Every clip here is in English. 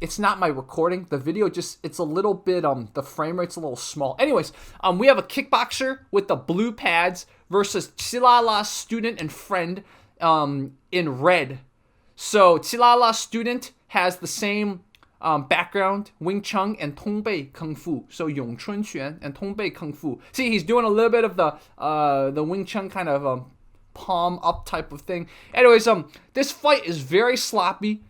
It's not my recording. The video just, it's a little bit, the frame rate's a little small. Anyways, we have a kickboxer with the blue pads versus Chilala's student and friend in red. So Chilala's student has the same background, Wing Chun and Tong Bei Kungfu. So Chun and Tong Bei Kungfu. See, he's doing a little bit of the Wing Chun kind of palm up type of thing. Anyways, this fight is very sloppy.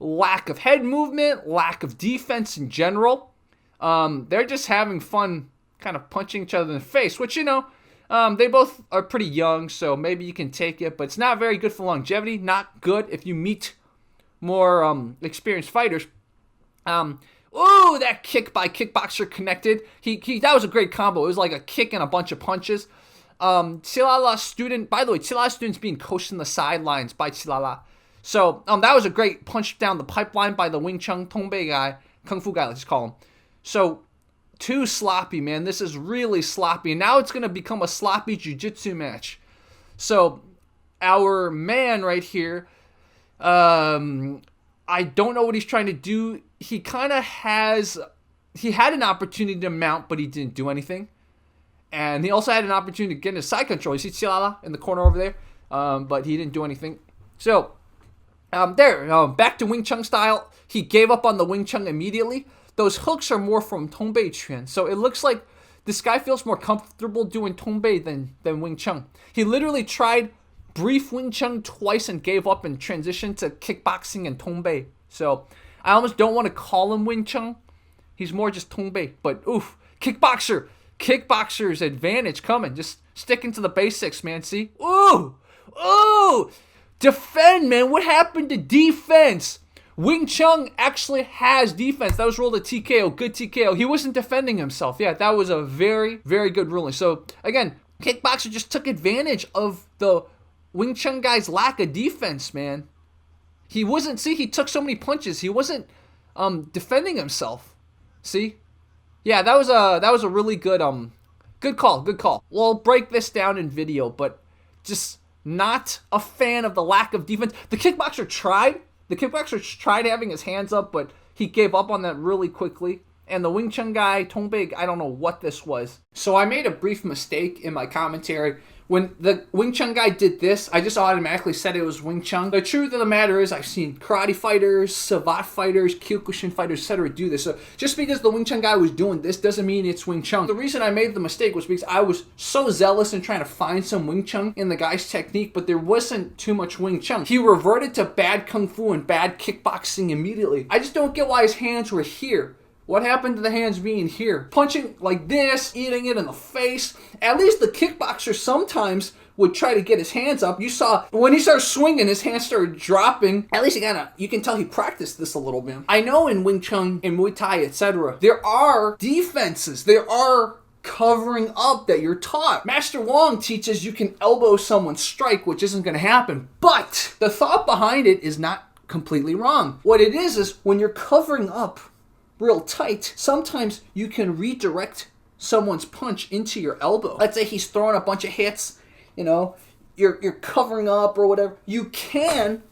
Lack of head movement, lack of defense in general. They're just having fun kind of punching each other in the face, which, they both are pretty young, so maybe you can take it, but it's not very good for longevity. Not good if you meet more experienced fighters. Ooh, that kick by Kickboxer connected. That was a great combo. It was like a kick and a bunch of punches. Chilala's student, by the way, Chilala's student's being coached in the sidelines by Chilala. So, that was a great punch down the pipeline by the Wing Chun Tong Bei guy, Kung Fu guy, let's call him. So, too sloppy, man. This is really sloppy. And now it's going to become a sloppy jiu-jitsu match. So, our man right here, I don't know what he's trying to do. He had an opportunity to mount, but he didn't do anything. And he also had an opportunity to get into side control. You see Chilala in the corner over there? But he didn't do anything. So, back to Wing Chun style. He gave up on the Wing Chun immediately. Those hooks are more from Tong Bei Chun. So it looks like this guy feels more comfortable doing Tong Bei than Wing Chun. He literally tried brief Wing Chun twice and gave up and transitioned to kickboxing and Tong Bei. So I almost don't want to call him Wing Chun. He's more just Tong Bei. But oof, kickboxer. Kickboxer's advantage coming. Just sticking to the basics, man. See? Ooh! Ooh! Defend, man. What happened to defense? Wing Chun actually has defense. That was ruled a TKO. Good TKO. He wasn't defending himself. Yeah, that was a very, very good ruling. So, again, Kickboxer just took advantage of the Wing Chun guy's lack of defense, man. He took so many punches. He wasn't defending himself. See? Yeah, that was a really good call. We'll break this down in video, but just not a fan of the lack of defense. The kickboxer tried having his hands up, but he gave up on that really quickly. And the Wing Chun guy, Tong Bei, I don't know what this was. So I made a brief mistake in my commentary. When the Wing Chun guy did this, I just automatically said it was Wing Chun. The truth of the matter is I've seen karate fighters, savate fighters, Kyokushin fighters, etc. do this. So just because the Wing Chun guy was doing this doesn't mean it's Wing Chun. The reason I made the mistake was because I was so zealous in trying to find some Wing Chun in the guy's technique, but there wasn't too much Wing Chun. He reverted to bad Kung Fu and bad kickboxing immediately. I just don't get why his hands were here. What happened to the hands being here? Punching like this, eating it in the face. At least the kickboxer sometimes would try to get his hands up. You saw when he started swinging, his hands started dropping. At least you can tell he practiced this a little bit. I know in Wing Chun, in Muay Thai, etc., there are defenses. There are covering up that you're taught. Master Wong teaches you can elbow someone's strike, which isn't going to happen. But the thought behind it is not completely wrong. What it is when you're covering up real tight, sometimes you can redirect someone's punch into your elbow. Let's say he's throwing a bunch of hits, you're covering up or whatever. You can,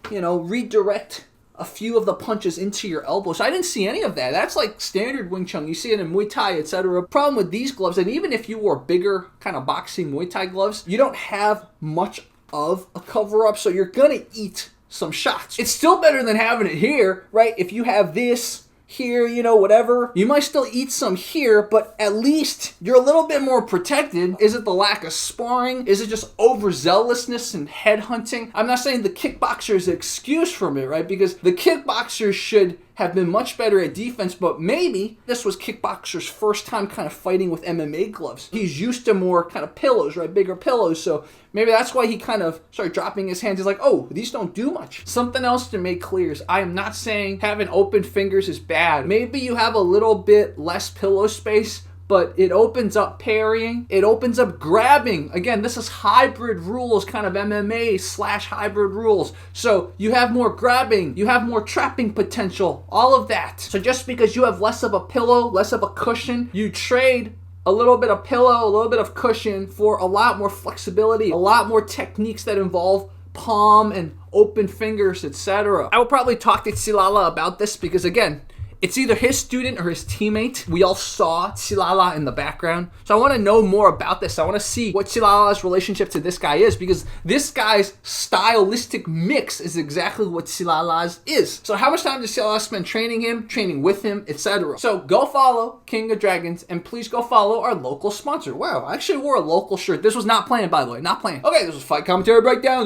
redirect a few of the punches into your elbow. So I didn't see any of that. That's like standard Wing Chun. You see it in Muay Thai, etc. Problem with these gloves, and even if you wore bigger kind of boxing Muay Thai gloves, you don't have much of a cover up, so you're gonna eat some shots. It's still better than having it here, right? If you have this here, whatever. You might still eat some here, but at least you're a little bit more protected. Is it the lack of sparring? Is it just overzealousness and headhunting? I'm not saying the kickboxer is an excuse from it, right? Because the kickboxers should have been much better at defense, but maybe this was kickboxer's first time kind of fighting with MMA gloves. He's used to more kind of pillows, right? Bigger pillows, so maybe that's why he kind of started dropping his hands. He's like, oh, these don't do much. Something else to make clear is I am not saying having open fingers is bad. Maybe you have a little bit less pillow space, but it opens up parrying. It opens up grabbing. Again, this is hybrid rules, kind of MMA/hybrid rules. So you have more grabbing, you have more trapping potential, all of that. So just because you have less of a pillow, less of a cushion, you trade a little bit of pillow, a little bit of cushion for a lot more flexibility, a lot more techniques that involve palm and open fingers, etc. I will probably talk to Qilala about this because, again, it's either his student or his teammate. We all saw Qilala in the background. So I want to know more about this. I want to see what Qilala's relationship to this guy is, because this guy's stylistic mix is exactly what Qilala's is. So how much time does Qilala spend training him, training with him, etc.? So go follow King of Dragons, and please go follow our local sponsor. Wow, I actually wore a local shirt. This was not planned, by the way. Not planned. Okay, this was Fight Commentary Breakdown.